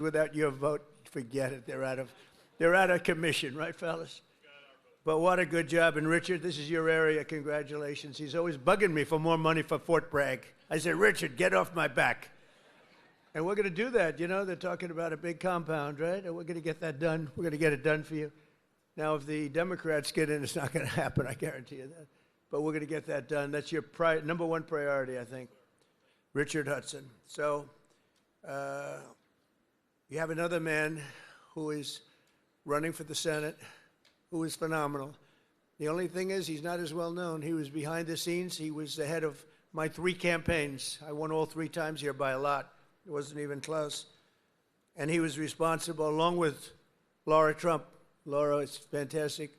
Without your vote, forget it. They're out of commission, right, fellas? But what a good job. And Richard, this is your area. Congratulations. He's always bugging me for more money for Fort Bragg. I said, Richard, get off my back. And we're going to do that. You know, they're talking about a big compound, right? And we're going to get that done. We're going to get it done for you. Now, if the Democrats get in, it's not going to happen. I guarantee you that. But we're going to get that done. That's your number one priority, I think. Richard Hudson. So you have another man who is running for the Senate, who is phenomenal. The only thing is he's not as well known. He was behind the scenes. He was the head of my 3 campaigns. I won all 3 times here by a lot. It wasn't even close. And he was responsible, along with Laura Trump. Laura is fantastic,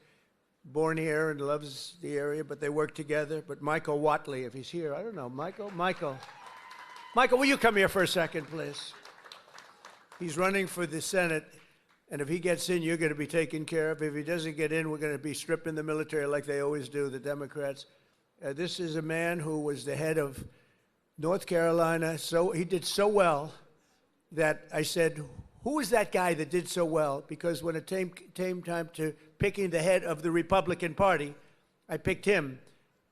born here and loves the area, but they work together. But Michael Whatley, if he's here, I don't know. Michael, will you come here for a second, please? He's running for the Senate, and if he gets in, you're going to be taken care of. If he doesn't get in, we're going to be stripping the military like they always do, the Democrats. This is a man who was the head of North Carolina. So he did so well that I said, who is that guy that did so well? Because when it came time to picking the head of the Republican Party, I picked him.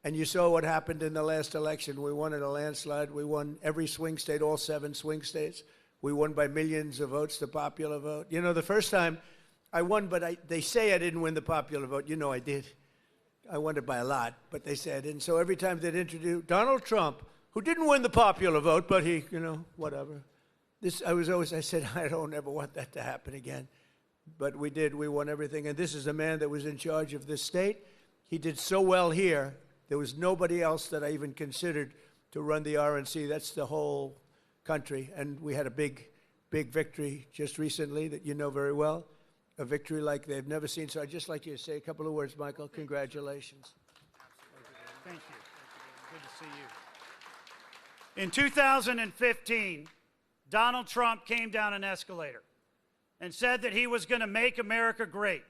And you saw what happened in the last election. We won in a landslide. We won every swing state, all 7 swing states. We won by millions of votes, the popular vote. You know, the first time I won, but they say I didn't win the popular vote. You know I did. I won it by a lot, but they say I didn't. So every time they'd introduce Donald Trump, who didn't win the popular vote, but he, you know, whatever. I said, I don't ever want that to happen again. But we did. We won everything. And this is a man that was in charge of this state. He did so well here. There was nobody else that I even considered to run the RNC. That's the whole country. And we had a big, big victory just recently that you know very well, a victory like they've never seen. So I'd just like you to say a couple of words, Michael. Congratulations. Thank you. Good to see you. In 2015, Donald Trump came down an escalator and said that he was going to make America great,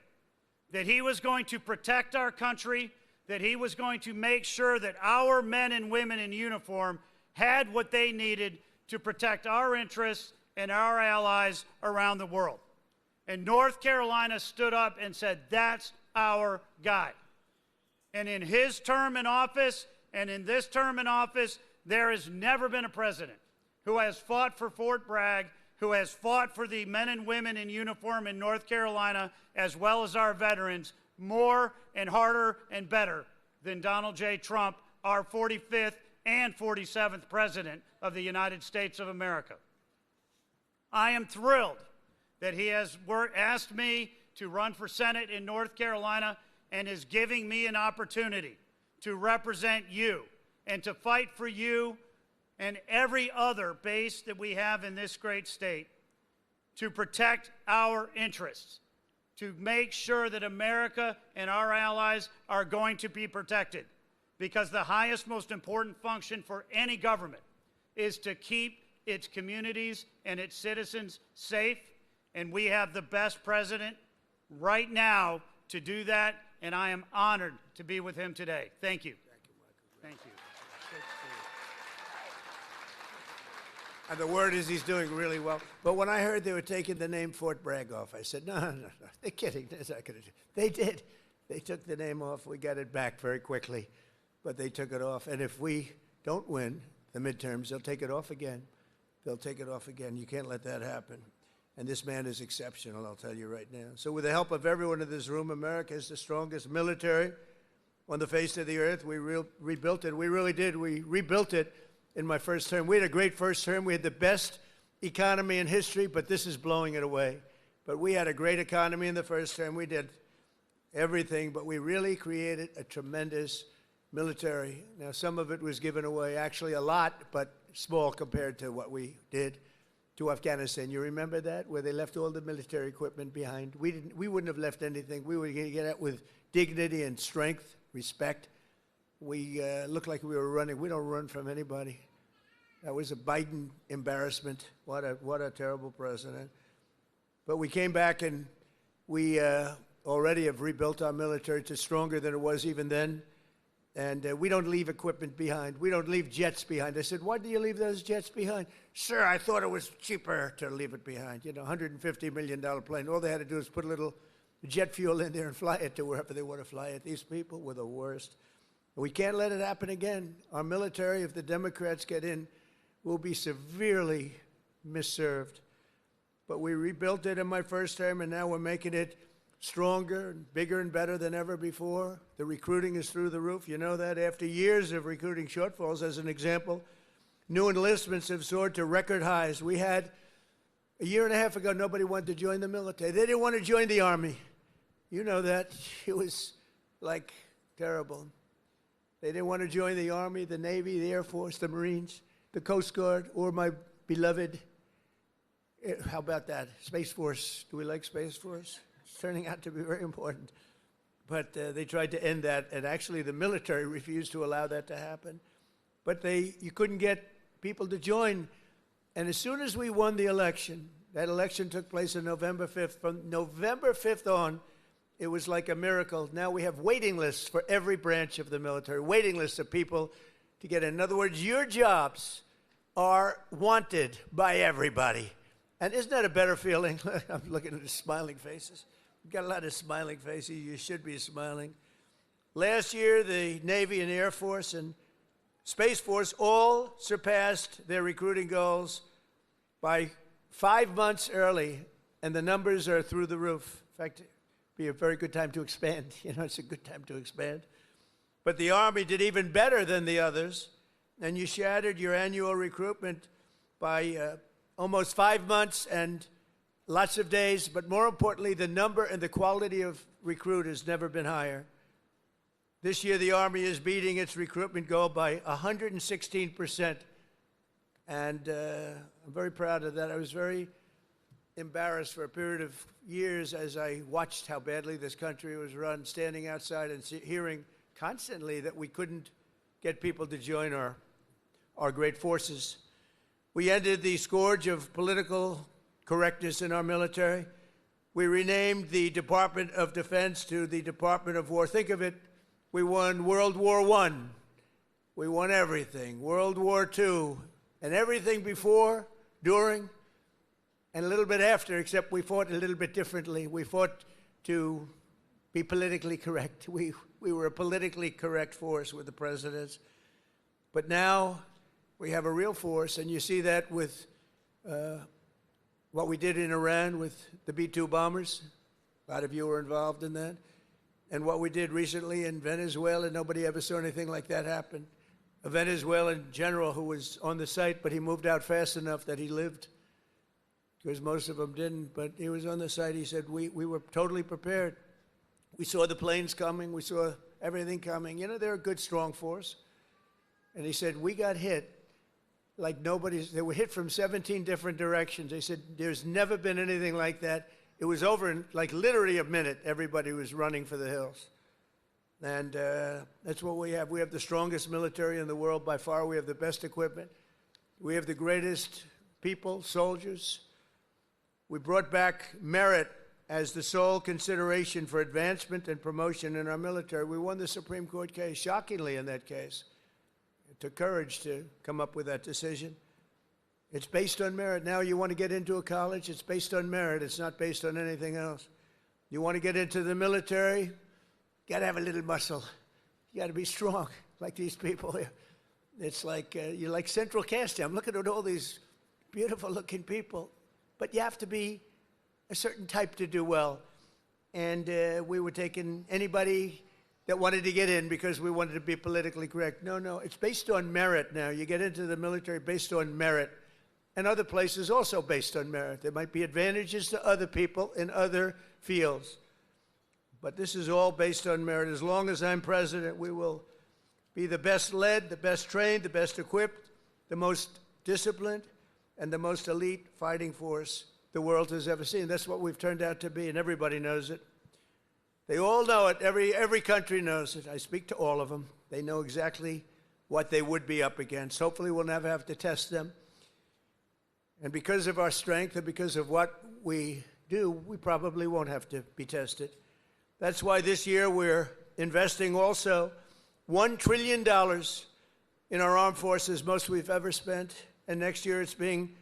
that he was going to protect our country, that he was going to make sure that our men and women in uniform had what they needed to protect our interests and our allies around the world. And North Carolina stood up and said, that's our guy. And in his term in office and in this term in office, there has never been a president who has fought for Fort Bragg, who has fought for the men and women in uniform in North Carolina, as well as our veterans, more and harder and better than Donald J. Trump, our 45th and 47th President of the United States of America. I am thrilled that he has asked me to run for Senate in North Carolina and is giving me an opportunity to represent you and to fight for you and every other base that we have in this great state to protect our interests, to make sure that America and our allies are going to be protected. Because the highest, most important function for any government is to keep its communities and its citizens safe, and we have the best president right now to do that, and I am honored to be with him today. Thank you. Thank you, Michael. Thank you. And the word is he's doing really well. But when I heard they were taking the name Fort Bragg off, I said, no, they're kidding. They're not gonna do. They did. They took the name off. We got it back very quickly, but they took it off. And if we don't win the midterms, they'll take it off again. They'll take it off again. You can't let that happen. And this man is exceptional, I'll tell you right now. So with the help of everyone in this room, America is the strongest military on the face of the earth. We rebuilt it. We really did. We rebuilt it in my first term. We had a great first term. We had the best economy in history, but this is blowing it away. But we had a great economy in the first term. We did everything, but we really created a tremendous military. Now, some of it was given away, actually a lot, but small compared to what we did to Afghanistan. You remember that, where they left all the military equipment behind? We wouldn't have left anything. We were going to get out with dignity and strength, respect. We looked like we were running. We don't run from anybody. That was a Biden embarrassment. What a terrible president. But we came back and we already have rebuilt our military to stronger than it was even then. And we don't leave equipment behind. We don't leave jets behind. I said, why do you leave those jets behind? Sir, I thought it was cheaper to leave it behind. You know, $150 million plane. All they had to do was put a little jet fuel in there and fly it to wherever they want to fly it. These people were the worst. We can't let it happen again. Our military, if the Democrats get in, will be severely misserved. But we rebuilt it in my first term, and now we're making it stronger and bigger and better than ever before. The recruiting is through the roof. You know that after years of recruiting shortfalls, as an example, new enlistments have soared to record highs. We had, a year and a half ago, nobody wanted to join the military. They didn't want to join the Army. You know that. It was like terrible. They didn't want to join the Army, the Navy, the Air Force, the Marines, the Coast Guard, or my beloved, how about that, Space Force. Do we like Space Force? It's turning out to be very important. But they tried to end that, and actually the military refused to allow that to happen. But you couldn't get people to join. And as soon as we won the election, that election took place on November 5th. From November 5th on, it was like a miracle. Now we have waiting lists for every branch of the military, waiting lists of people to get in. In other words, your jobs are wanted by everybody. And isn't that a better feeling? I'm looking at the smiling faces. We've got a lot of smiling faces. You should be smiling. Last year, the Navy and Air Force and Space Force all surpassed their recruiting goals by 5 months early, and the numbers are through the roof. In fact, it'd be a very good time to expand. You know, it's a good time to expand. But the Army did even better than the others, and you shattered your annual recruitment by almost 5 months and lots of days. But more importantly, the number and the quality of recruit has never been higher. This year, the Army is beating its recruitment goal by 116%. And I'm very proud of that. I was very embarrassed for a period of years as I watched how badly this country was run, standing outside and hearing constantly that we couldn't get people to join our great forces. We ended the scourge of political correctness in our military. We renamed the Department of Defense to the Department of War. Think of it, we won World War I. We won everything. World War II. And everything before, during, and a little bit after, except we fought a little bit differently. We fought to be politically correct. We were a politically correct force with the presidents. But now we have a real force, and you see that with what we did in Iran with the B-2 bombers. A lot of you were involved in that. And what we did recently in Venezuela, nobody ever saw anything like that happen. A Venezuelan general who was on the site, but he moved out fast enough that he lived, because most of them didn't. But he was on the site. He said, we were totally prepared. We saw the planes coming. We saw everything coming. You know, they're a good, strong force. And he said, we got hit like nobody's. They were hit from 17 different directions. They said, there's never been anything like that. It was over in like literally a minute. Everybody was running for the hills. And that's what we have. We have the strongest military in the world by far. We have the best equipment. We have the greatest people, soldiers. We brought back merit as the sole consideration for advancement and promotion in our military. We won the Supreme Court case, shockingly in that case. It took courage to come up with that decision. It's based on merit. Now you want to get into a college, it's based on merit. It's not based on anything else. You want to get into the military, you got to have a little muscle. You got to be strong, like these people here. It's like, you're like central casting. I'm looking at all these beautiful-looking people. But you have to be a certain type to do well. And we were taking anybody that wanted to get in because we wanted to be politically correct. No, it's based on merit now. You get into the military based on merit. And other places also based on merit. There might be advantages to other people in other fields. But this is all based on merit. As long as I'm president, we will be the best led, the best trained, the best equipped, the most disciplined, and the most elite fighting force the world has ever seen. That's what we've turned out to be, and everybody knows it. They all know it. Every country knows it. I speak to all of them. They know exactly what they would be up against. Hopefully we'll never have to test them. And because of our strength and because of what we do, we probably won't have to be tested. That's why this year we're investing also $1 trillion in our armed forces, most we've ever spent. And next year it's being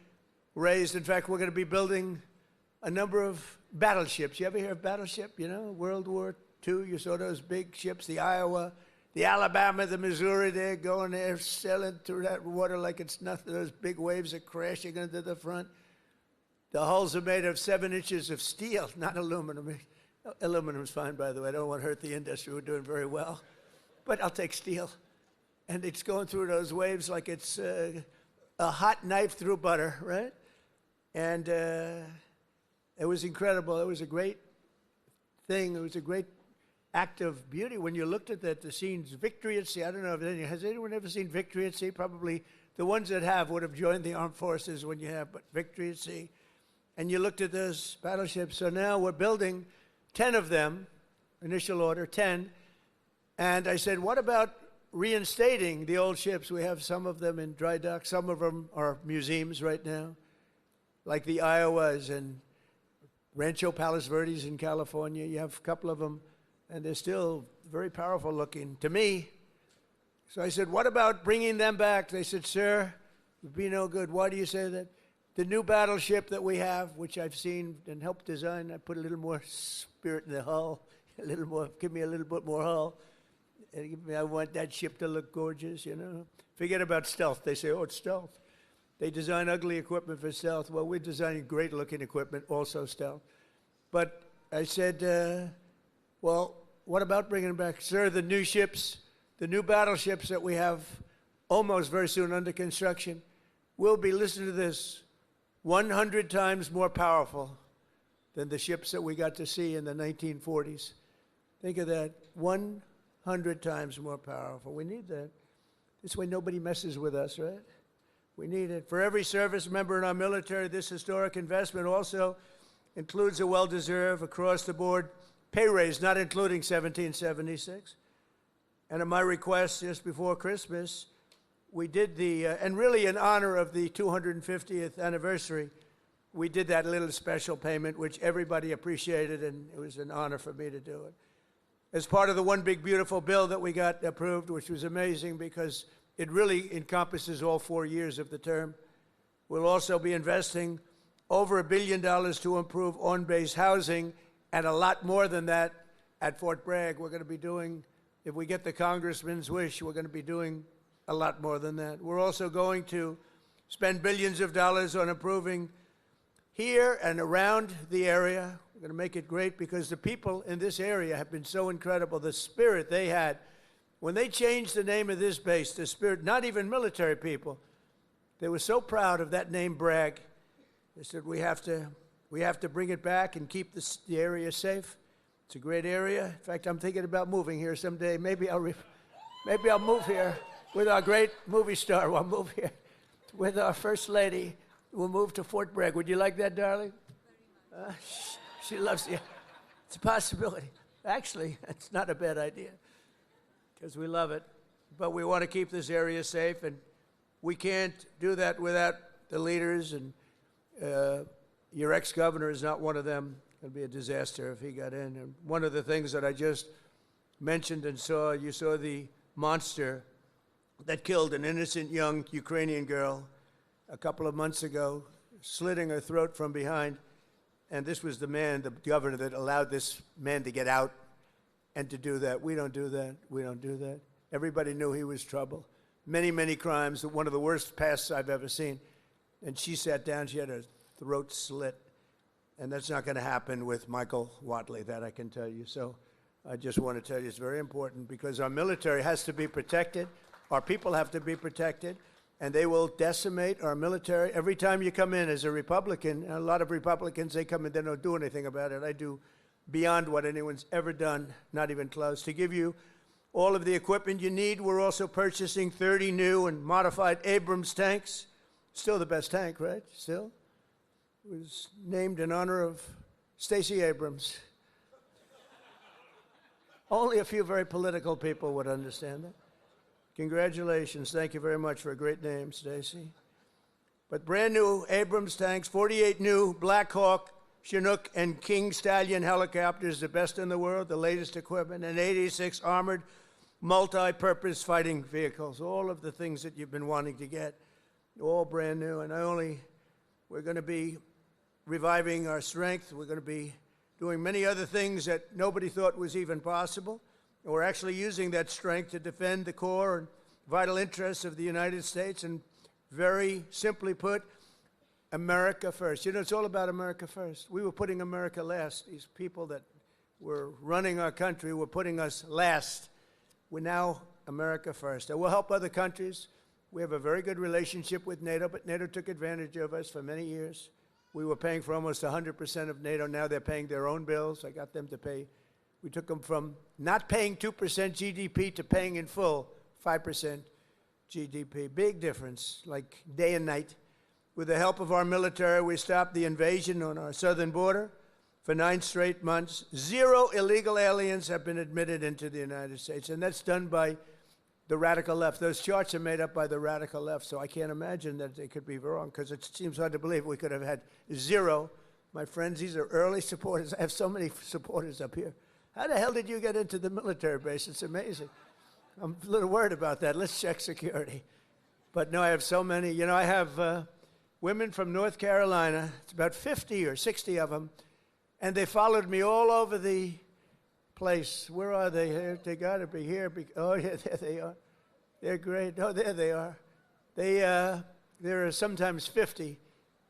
raised. In fact, we're going to be building a number of battleships. You ever hear of battleship? You know, World War II, you saw those big ships, the Iowa, the Alabama, the Missouri, they're going there, sailing through that water like it's nothing. Those big waves are crashing into the front. The hulls are made of 7 inches of steel, not aluminum. Aluminum's fine, by the way. I don't want to hurt the industry. We're doing very well. But I'll take steel. And it's going through those waves like it's a hot knife through butter, right? And it was incredible. It was a great thing. It was a great act of beauty when you looked at that, the scenes, Victory at Sea. I don't know if has anyone ever seen Victory at Sea? Probably the ones that have would have joined the armed forces when you have, but Victory at Sea. And you looked at those battleships. So now we're building 10 of them, initial order, 10. And I said, what about reinstating the old ships? We have some of them in dry dock. Some of them are museums right now, like the Iowas and Rancho Palos Verdes in California. You have a couple of them, and they're still very powerful looking to me. So I said, what about bringing them back? They said, sir, it would be no good. Why do you say that? The new battleship that we have, which I've seen and helped design, I put a little more spirit in the hull, a little more, give me a little bit more hull. And I want that ship to look gorgeous, you know. Forget about stealth. They say, oh, it's stealth. They design ugly equipment for stealth. Well, we're designing great-looking equipment, also stealth. But I said, well, what about bringing them back? Sir, the new ships, the new battleships that we have almost very soon under construction will be, listen to this, 100 times more powerful than the ships that we got to see in the 1940s. Think of that, 100 times more powerful. We need that. This way nobody messes with us, right? We need it. For every service member in our military, this historic investment also includes a well-deserved, across-the-board pay raise, not including 1776. And at my request just before Christmas, we did the, and really in honor of the 250th anniversary, we did that little special payment, which everybody appreciated, and it was an honor for me to do it. As part of the one big beautiful bill that we got approved, which was amazing because it really encompasses all 4 years of the term. We'll also be investing over $1 billion to improve on-base housing, and a lot more than that at Fort Bragg. We're going to be doing, if we get the congressman's wish, we're going to be doing a lot more than that. We're also going to spend billions of dollars on improving here and around the area. We're going to make it great because the people in this area have been so incredible. The spirit they had. When they changed the name of this base, the spirit, not even military people, they were so proud of that name, Bragg. They said, we have to bring it back and keep the area safe. It's a great area. In fact, I'm thinking about moving here someday. Maybe I'll move here with our great movie star. We'll move here with our First Lady. We'll move to Fort Bragg. Would you like that, darling? She loves you. It's a possibility. Actually, it's not a bad idea because we love it. But we want to keep this area safe, and we can't do that without the leaders, and your ex-governor is not one of them. It would be a disaster if he got in. And one of the things that I just mentioned and saw, you saw the monster that killed an innocent young Ukrainian girl a couple of months ago, slitting her throat from behind. And this was the man, the governor, that allowed this man to get out and to do that. We don't do that. We don't do that. Everybody knew he was trouble. Many, many crimes. One of the worst pasts I've ever seen. And she sat down. She had her throat slit. And that's not going to happen with Michael Watley, that I can tell you. So I just want to tell you it's very important because our military has to be protected. Our people have to be protected. And they will decimate our military. Every time you come in as a Republican, and a lot of Republicans, they come in, they don't do anything about it. I do beyond what anyone's ever done, not even close. To give you all of the equipment you need, we're also purchasing 30 new and modified Abrams tanks. Still the best tank, right? Still? It was named in honor of Stacey Abrams. Only a few very political people would understand that. Congratulations. Thank you very much for a great name, Stacey. But brand new Abrams tanks, 48 new Black Hawk, Chinook, and King Stallion helicopters, the best in the world, the latest equipment, and 86 armored multi-purpose fighting vehicles, all of the things that you've been wanting to get, all brand new. And we're going to be reviving our strength. We're going to be doing many other things that nobody thought was even possible. And we're actually using that strength to defend the core and vital interests of the United States. And very simply put, America first. You know, it's all about America first. We were putting America last. These people that were running our country were putting us last. We're now America first. And we'll help other countries. We have a very good relationship with NATO, but NATO took advantage of us for many years. We were paying for almost 100% of NATO. Now they're paying their own bills. I got them to pay. We took them from not paying 2% GDP to paying in full 5% GDP. Big difference, like day and night. With the help of our military, we stopped the invasion on our southern border for 9 straight months. 0 illegal aliens have been admitted into the United States, and that's done by the radical left. Those charts are made up by the radical left, so I can't imagine that they could be wrong, because it seems hard to believe we could have had 0. My friends, these are early supporters. I have so many supporters up here. How the hell did you get into the military base? It's amazing. I'm a little worried about that. Let's check security. But no, I have so many. You know, I have women from North Carolina. It's about 50 or 60 of them, and they followed me all over the place. Where are they? They got to be here. Oh, yeah, there they are. They're great. Oh, there they are. There are sometimes 50,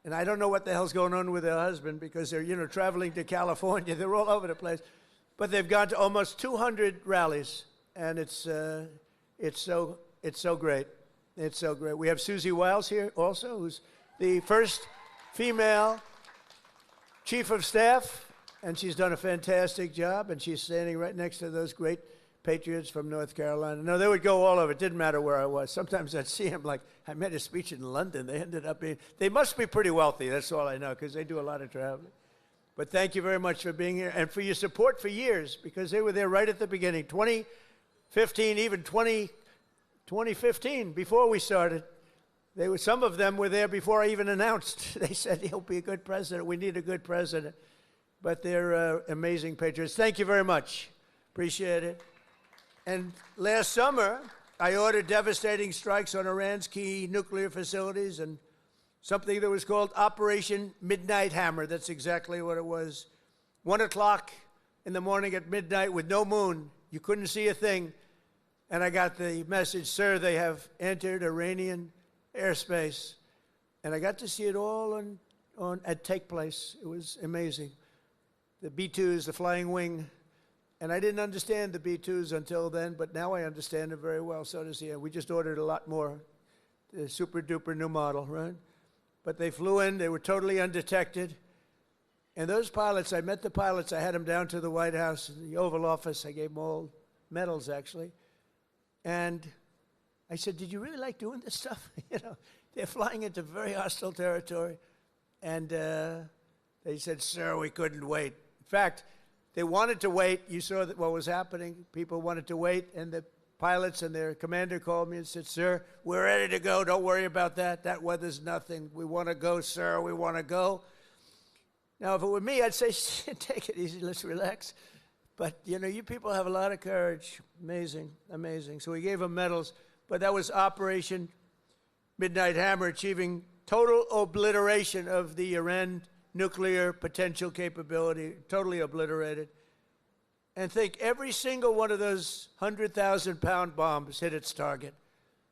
and I don't know what the hell's going on with their husband, because they're, you know, traveling to California. They're all over the place. But they've gone to almost 200 rallies, and it's so great. It's so great. We have Susie Wiles here also, who's the first female chief of staff, and she's done a fantastic job, and she's standing right next to those great patriots from North Carolina. No, they would go all over. It didn't matter where I was. Sometimes I'd see them, like, I made a speech in London. They ended up being, they must be pretty wealthy. That's all I know, because they do a lot of traveling. But thank you very much for being here and for your support for years, because they were there right at the beginning. 2015, even 2015, before we started. Some of them were there before I even announced. They said, he'll be a good president. We need a good president. But they're amazing patriots. Thank you very much. Appreciate it. And last summer, I ordered devastating strikes on Iran's key nuclear facilities, and something that was called Operation Midnight Hammer. That's exactly what it was. 1 o'clock in the morning at midnight with no moon. You couldn't see a thing. And I got the message, sir, they have entered Iranian airspace. And I got to see it all take place. It was amazing. The B-2s, the flying wing. And I didn't understand the B-2s until then, but now I understand it very well. So does he. We just ordered a lot more. The super-duper new model, right? But they flew in. They were totally undetected. And those pilots, I met the pilots. I had them down to the White House, the Oval Office. I gave them all medals, actually. And I said, did you really like doing this stuff? You know, they're flying into very hostile territory. And they said, sir, we couldn't wait. In fact, they wanted to wait. You saw that what was happening. People wanted to wait, and the pilots and their commander called me and said, sir, we're ready to go. Don't worry about that. That weather's nothing. We want to go, sir. We want to go. Now, if it were me, I'd say, take it easy. Let's relax. But, you know, you people have a lot of courage. Amazing, amazing. So we gave them medals. But that was Operation Midnight Hammer, achieving total obliteration of the Iran nuclear potential capability, totally obliterated. And think every single one of those 100,000-pound bombs hit its target,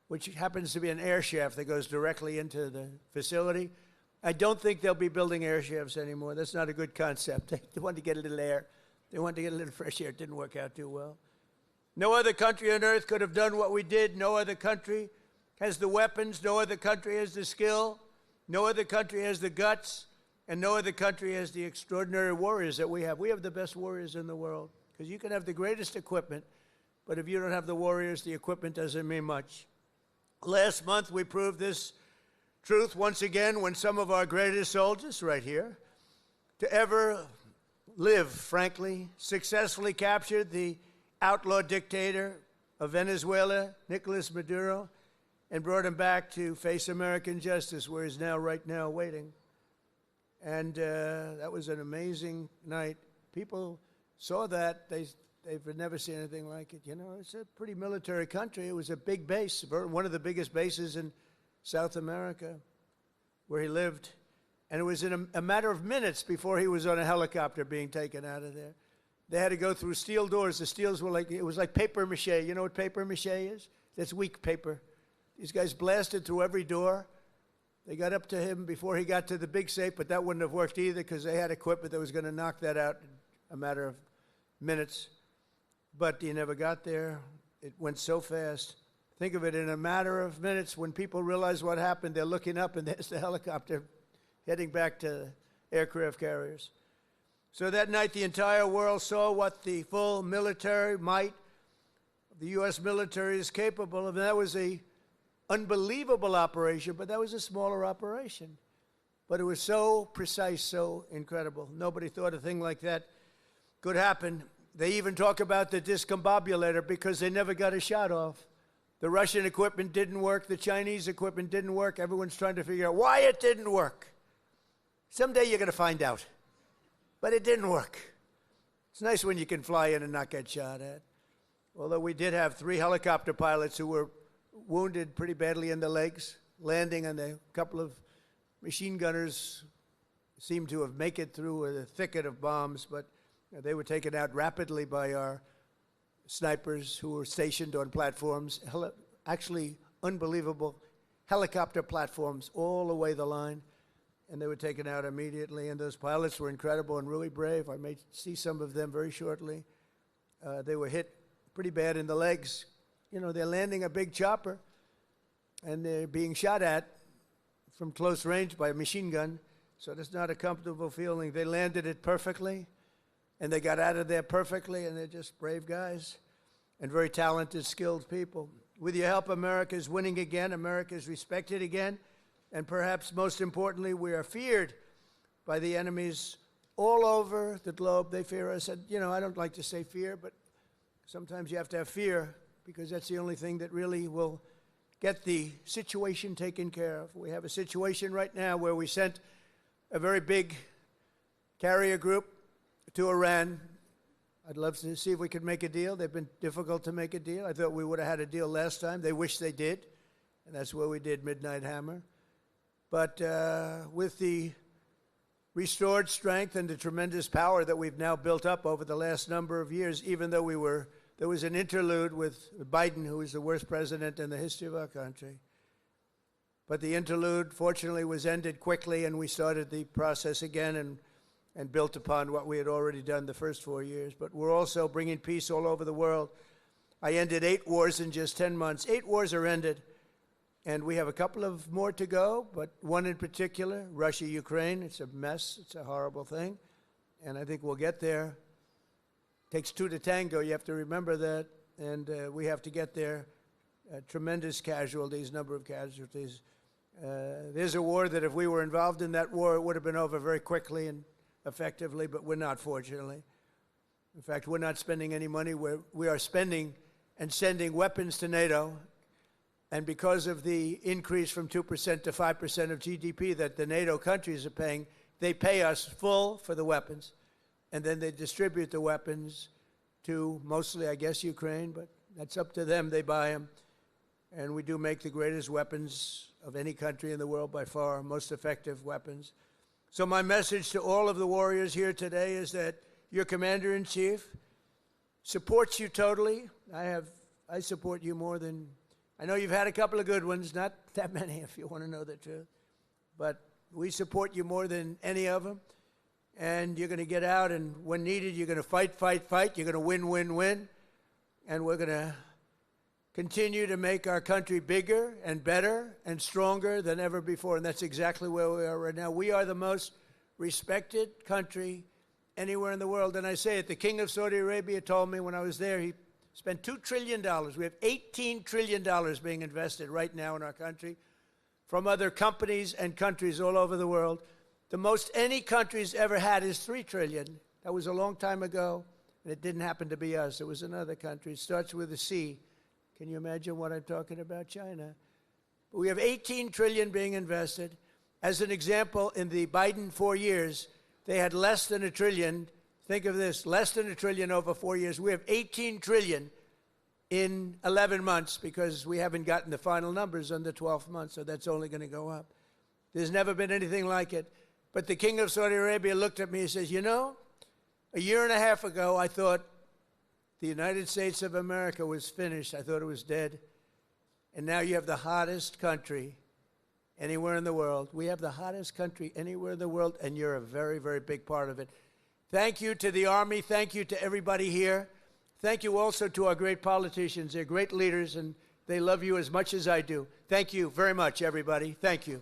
which happens to be an air shaft that goes directly into the facility. I don't think they'll be building air shafts anymore. That's not a good concept. They wanted to get a little air. They wanted to get a little fresh air. It didn't work out too well. No other country on earth could have done what we did. No other country has the weapons. No other country has the skill. No other country has the guts. And no other country has the extraordinary warriors that we have. We have the best warriors in the world. Because you can have the greatest equipment, but if you don't have the warriors, the equipment doesn't mean much. Last month, we proved this truth once again when some of our greatest soldiers, right here, to ever live, frankly, successfully captured the outlaw dictator of Venezuela, Nicolas Maduro, and brought him back to face American justice, where he's now, right now, waiting. And that was an amazing night. People saw that. They they've never seen anything like it. You know, it's a pretty military country. It was a big base, one of the biggest bases in South America where he lived. And it was in a matter of minutes before he was on a helicopter being taken out of there. They had to go through steel doors. The steels were like, it was like paper mache. You know what paper mache is? That's weak paper. These guys blasted through every door. They got up to him before he got to the big safe, but that wouldn't have worked either because they had equipment that was going to knock that out in a matter of minutes. But he never got there. It went so fast. Think of it, in a matter of minutes, when people realize what happened, they're looking up and there's the helicopter heading back to aircraft carriers. So that night, the entire world saw what the full military might of the U.S. military is capable of. And that was an unbelievable operation, but that was a smaller operation. But it was so precise, so incredible. Nobody thought a thing like that could happen. They even talk about the discombobulator because they never got a shot off. The Russian equipment didn't work. The Chinese equipment didn't work. Everyone's trying to figure out why it didn't work. Someday you're going to find out. But it didn't work. It's nice when you can fly in and not get shot at. Although we did have 3 helicopter pilots who were wounded pretty badly in the legs, landing, and a couple of machine gunners seemed to have made it through a thicket of bombs, but they were taken out rapidly by our snipers who were stationed on platforms, actually unbelievable helicopter platforms all the way the line, and they were taken out immediately. And those pilots were incredible and really brave. I may see some of them very shortly. They were hit pretty bad in the legs. You know, they're landing a big chopper, and they're being shot at from close range by a machine gun, so that's not a comfortable feeling. They landed it perfectly, and they got out of there perfectly, and they're just brave guys and very talented, skilled people. With your help, America is winning again. America is respected again. And perhaps most importantly, we are feared by the enemies all over the globe. They fear us. And, you know, I don't like to say fear, but sometimes you have to have fear because that's the only thing that really will get the situation taken care of. We have a situation right now where we sent a very big carrier group to Iran. I'd love to see if we could make a deal. They've been difficult to make a deal. I thought we would have had a deal last time. They wish they did, and that's where we did Midnight Hammer. But with the restored strength and the tremendous power that we've now built up over the last number of years, even though there was an interlude with Biden, who is the worst president in the history of our country. But the interlude, fortunately, was ended quickly, and we started the process again and built upon what we had already done the first 4 years. But we're also bringing peace all over the world. I ended 8 wars in just 10 months. 8 wars are ended, and we have a couple of more to go, but one in particular, Russia-Ukraine. It's a mess. It's a horrible thing, and I think we'll get there. It takes 2 to tango. You have to remember that, and we have to get there. Tremendous casualties, number of casualties. There's a war that if we were involved in that war, it would have been over very quickly and effectively, but we're not, fortunately. In fact, we're not spending any money. We are spending and sending weapons to NATO, and because of the increase from 2% to 5% of GDP that the NATO countries are paying, they pay us full for the weapons, and then they distribute the weapons to mostly, I guess, Ukraine, but that's up to them. They buy them, and we do make the greatest weapons of any country in the world by far, most effective weapons. So my message to all of the warriors here today is that your commander-in-chief supports you totally. I support you more than, I know you've had a couple of good ones, not that many if you want to know the truth, but we support you more than any of them. And you're going to get out, and when needed, you're going to fight, fight, fight. You're going to win, win, win. And we're going to continue to make our country bigger and better and stronger than ever before. And that's exactly where we are right now. We are the most respected country anywhere in the world. And I say it, the King of Saudi Arabia told me when I was there, he spent $2 trillion. We have $18 trillion being invested right now in our country from other companies and countries all over the world. The most any country's ever had is $3 trillion. That was a long time ago, and it didn't happen to be us. It was another country. It starts with a C. Can you imagine what I'm talking about? China. But we have $18 trillion being invested. As an example, in the Biden 4 years, they had less than $1 trillion Think of this, less than $1 trillion over 4 years. We have 18 trillion in 11 months because we haven't gotten the final numbers on the 12th month, so that's only going to go up. There's never been anything like it. But the King of Saudi Arabia looked at me and says, you know, a year and a half ago, I thought the United States of America was finished. I thought it was dead. And now you have the hottest country anywhere in the world. We have the hottest country anywhere in the world, and you're a very, very big part of it. Thank you to the Army. Thank you to everybody here. Thank you also to our great politicians. They're great leaders, and they love you as much as I do. Thank you very much, everybody. Thank you.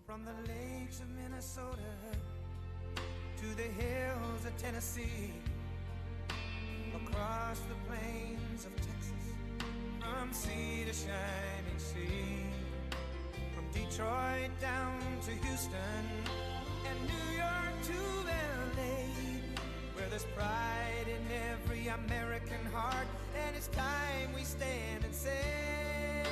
From the lakes of Minnesota to the hills of Tennessee, across the plains of Texas, from sea to shining sea, from Detroit down to Houston and New York to LA, where there's pride in every American heart, and it's time we stand and say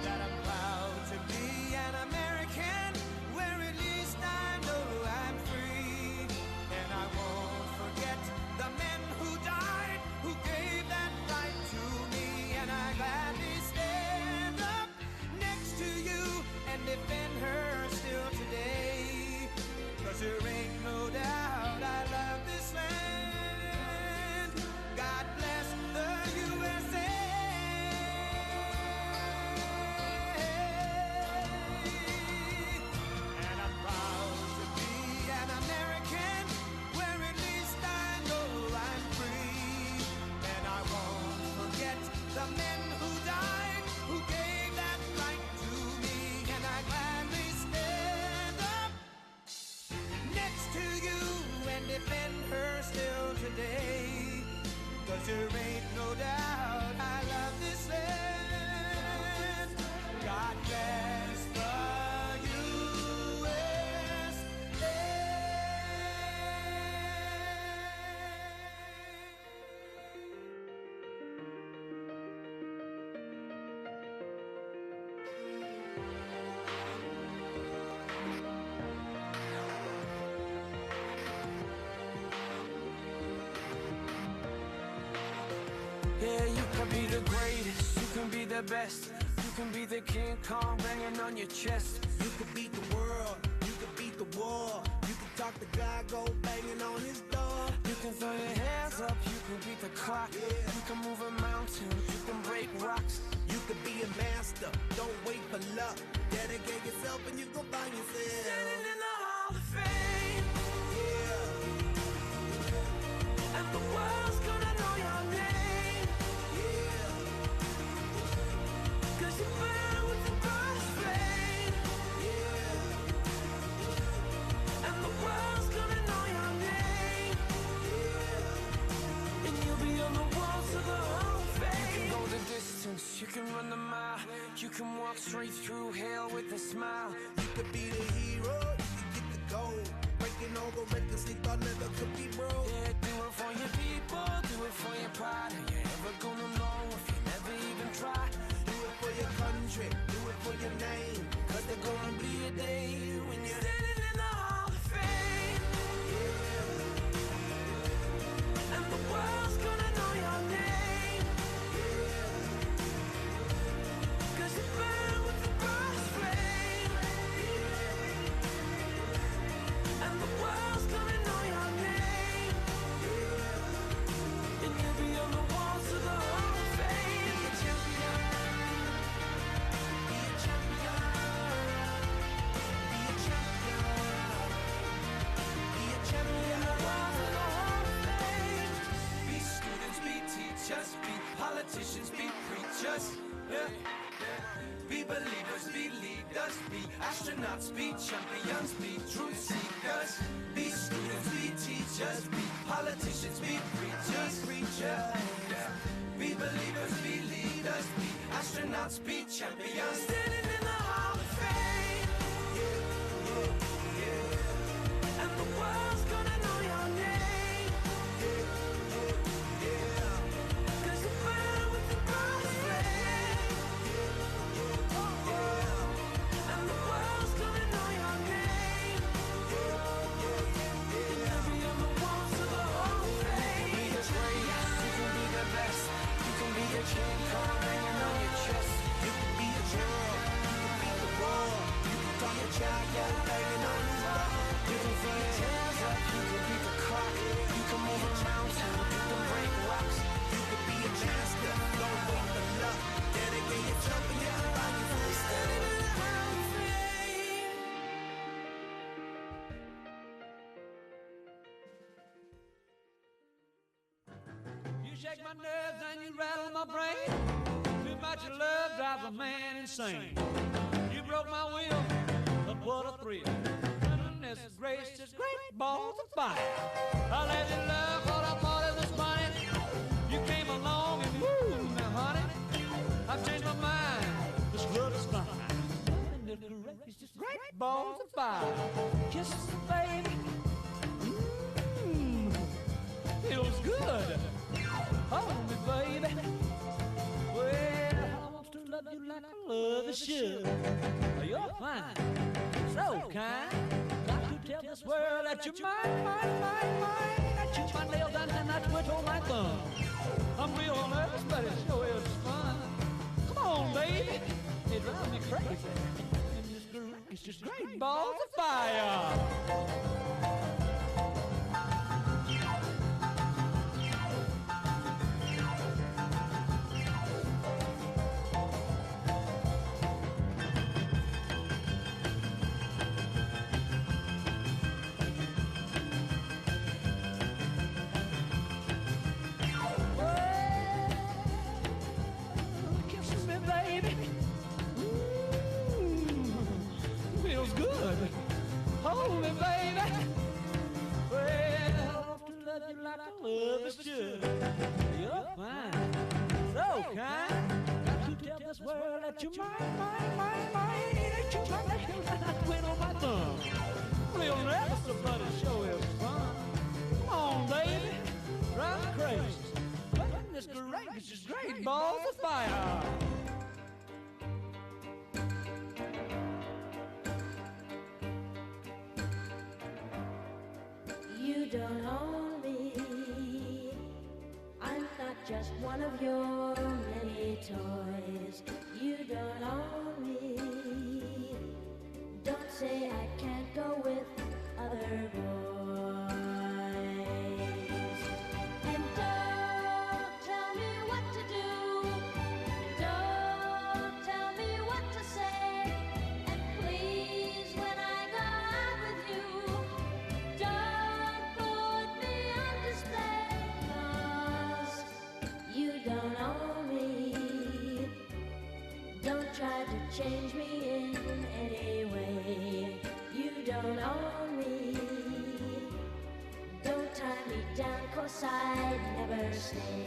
that I'm proud to be an American, where at least I know I'm free. And I won't forget the men who died, who gave that right to me. And I gladly stand up next to you and defend her still today. 'Cause there ain't no doubt I love this land. God bless the USA. And I'm proud to be an American, where at least I know I'm free. And I won't forget the men who died, who gave that right to me. And I gladly stand up next to you and defend her still today. 'Cause there ain't no doubt I love this land. God bless the USA. Yeah, you can be the greatest, you can be the best, you can be the King Kong banging on your chest. You could beat the world, you could beat the war. You could talk to God, go banging on his door. You can throw your hands up, you can beat the clock. You can move a mountain, you can break rocks. You could be a master, don't wait for luck. Dedicate yourself and you gon' find yourself. Standing in the Hall of Fame, Yeah, and the world's gonna know your name. yeah, 'Cause you burn with the brightest flame, yeah, and the world's gonna know your name. yeah. And you'll be on the walls of the Hall of Fame. You can go the distance, you can run the mile, you can walk straight through hell with a smile. You could be the hero, you could get the gold. Breaking all the records they thought never could be broke. Yeah, do it for your people, do it for your pride. Are you ever gonna know if you never even try? Do it for your country, do it for your name. 'Cause there's gonna be a day when you're Standing in the Hall of Fame, and the world's gonna know your name. 'Cause you burn with the brightest flame, and the world's gonna know your name. And you'll be on the walls of the Hall of Fame. Be a champion, be a champion, be a champion, be a champion. On the walls of the Hall of Fame. Be students, be teachers, be politicians, be preachers. Yeah. Be believers, be leaders, be astronauts, be champions, be truth seekers. Be students, be teachers, be politicians, be preachers, yeah. Be believers, be leaders, be astronauts, be champions. Standing in the Hall of Fame, and the world's gonna know your name. 'Cause you burn with the brightest flame, and the world's gonna know your name. And you'll be on the walls of the Hall of Fame. You can be the greatest, you can be the best, you can be the King Kong hanging on your chest. You could be a hero, you could beat the war. You could talk to God, go banging on his door. You can throw your hands up, you can beat the clock. You can move a mountain, you can break rocks. You could be a master, don't wait for luck. Dedicate yourself and you can find yourself. Standing in the Hall of Fame. You shake my nerves and you rattle my brain. Fill much love drives a man insane. You broke my will, but what a thrill. Goodness gracious, great balls of fire. I let you love what I thought it was funny. You came along and moved me, honey. I've changed my mind, this love is fine. Goodness gracious, great balls of fire. Kisses, baby. Feels good. Hold me, baby. Well, I want to love you like I love you should. You're fine, so kind. Got to tell this world that you're mine, mine, mine, mine. I chew my nails down and I twiddle my thumb. I'm real nervous, but it sure is fun. Come on, baby. It drives me crazy. And it's just great balls of fire. Hold me, baby. Well, I want to love you like I love you should. You're fine, so kind. Got to tell this world that you're mine, mine, mine, mine. Ain't you my nails and I twiddle my thumb. Real nervous, but it sure is fun. Come on, baby, drive me crazy. Goodness gracious, great balls of fire. You don't own me. I'm not just one of your many toys. You don't own me. Don't say I can't go with other boys. And don't tell me what to do. Don't tell me what to say. And please, when I go out with you, don't put me on display, 'cause you don't own me. Don't try to change me in any way. You don't own me. Don't tie me down, 'cause I'd never stay.